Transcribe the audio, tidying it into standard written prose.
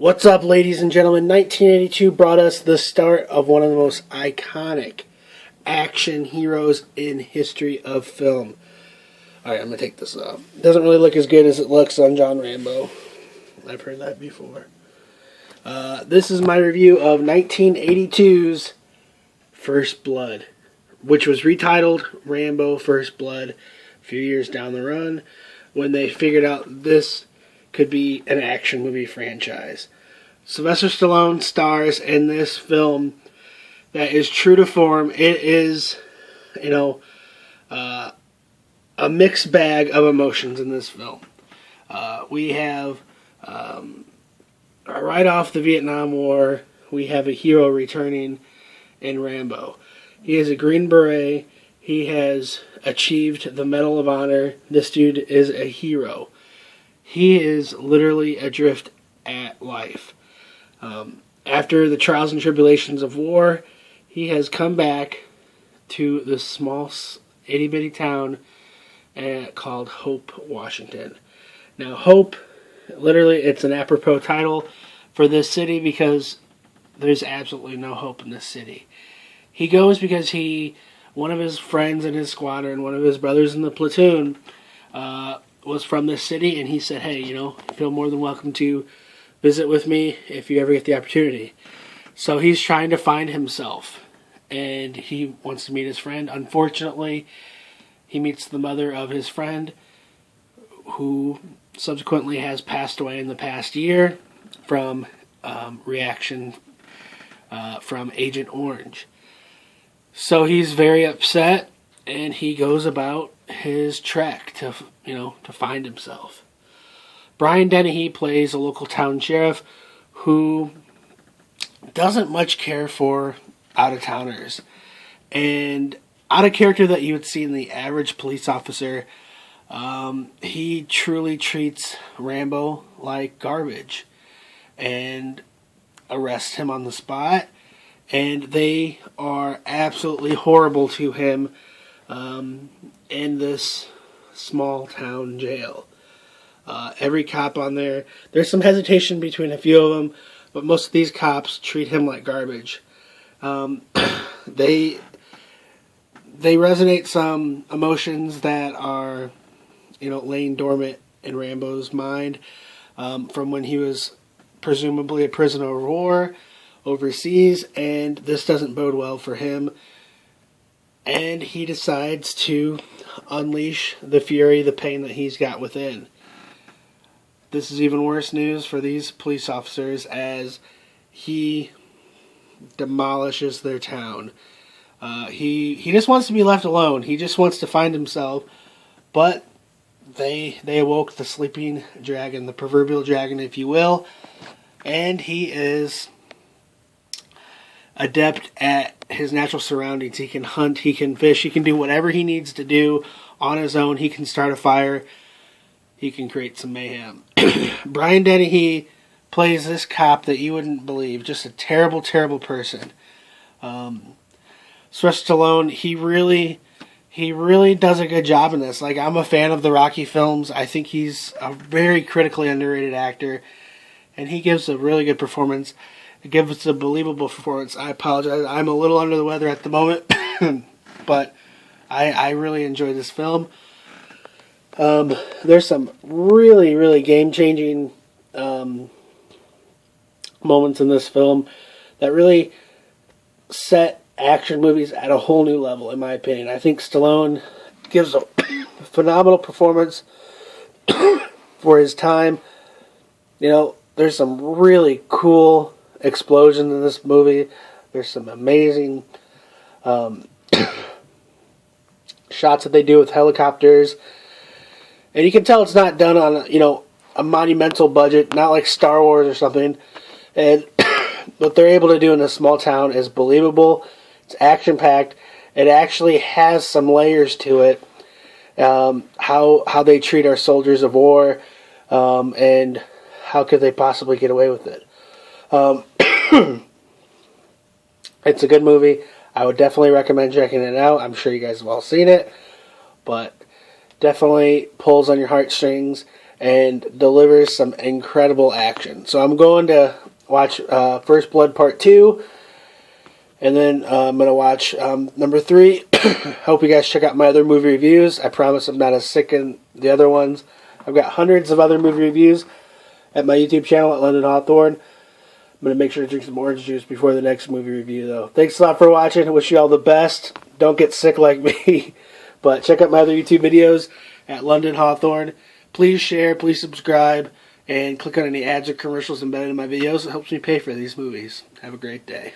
What's up, ladies and gentlemen? 1982 brought us the start of one of the most iconic action heroes in history of film. Alright, I'm going to take this off. It doesn't really look as good as it looks on John Rambo. I've heard that before. This is my review of 1982's First Blood, which was retitled Rambo First Blood a few years down the run when they figured out this could be an action movie franchise. Sylvester Stallone stars in this film that is true to form. It is, a mixed bag of emotions in this film. We have, right off the Vietnam War, we have a hero returning in Rambo. He is a Green Beret. He has achieved the Medal of Honor. This dude is a hero. He is literally adrift at life. After the trials and tribulations of war, he has come back to this small, itty-bitty town called Hope, Washington. Now, Hope, literally, it's an apropos title for this city because there's absolutely no hope in this city. He goes because one of his friends in his squadron, one of his brothers in the platoon, was from this city, and he said, hey, you feel more than welcome to visit with me if you ever get the opportunity. So he's trying to find himself, and he wants to meet his friend. Unfortunately, he meets the mother of his friend, who subsequently has passed away in the past year from reaction from Agent Orange. So he's very upset, and he goes about his trek to find himself. Brian Dennehy plays a local town sheriff who doesn't much care for out-of-towners, and out of character that you would see in the average police officer. He truly treats Rambo like garbage and arrests him on the spot, and they are absolutely horrible to him in this small town jail. Every cop on there's some hesitation between a few of them, but most of these cops treat him like garbage. They resonate some emotions that are, laying dormant in Rambo's mind from when he was presumably a prisoner of war overseas, and this doesn't bode well for him. And he decides to unleash the fury, the pain that he's got within. This is even worse news for these police officers as he demolishes their town. He just wants to be left alone. He just wants to find himself. But they awoke the sleeping dragon, the proverbial dragon, if you will. And he is adept at his natural surroundings. He can hunt, he can fish, he can do whatever he needs to do on his own. He can start a fire. He can create some mayhem. Brian Dennehy plays this cop that you wouldn't believe. Just a terrible, terrible person. Sylvester Stallone, he really does a good job in this. Like, I'm a fan of the Rocky films. I think he's a very critically underrated actor, and he gives a really good performance. It gives a believable performance. I apologize. I'm a little under the weather at the moment, but I really enjoy this film. There's some really, really game-changing moments in this film that really set action movies at a whole new level, in my opinion. I think Stallone gives a phenomenal performance for his time. There's some really cool explosions in this movie. There's some amazing shots that they do with helicopters. And you can tell it's not done on, a monumental budget, not like Star Wars or something. And what they're able to do in a small town is believable. It's action-packed. It actually has some layers to it. How they treat our soldiers of war, and how could they possibly get away with it. It's a good movie. I would definitely recommend checking it out. I'm sure you guys have all seen it, but definitely pulls on your heartstrings and delivers some incredible action. So I'm going to watch First Blood Part 2, and then I'm going to watch number 3. Hope you guys check out my other movie reviews. I promise I'm not as sick in the other ones. I've got hundreds of other movie reviews at my YouTube channel at London Hawthorne. I'm going to make sure to drink some orange juice before the next movie review, though. Thanks a lot for watching. I wish you all the best. Don't get sick like me. But check out my other YouTube videos at London Hawthorne. Please share, please subscribe, and click on any ads or commercials embedded in my videos. It helps me pay for these movies. Have a great day.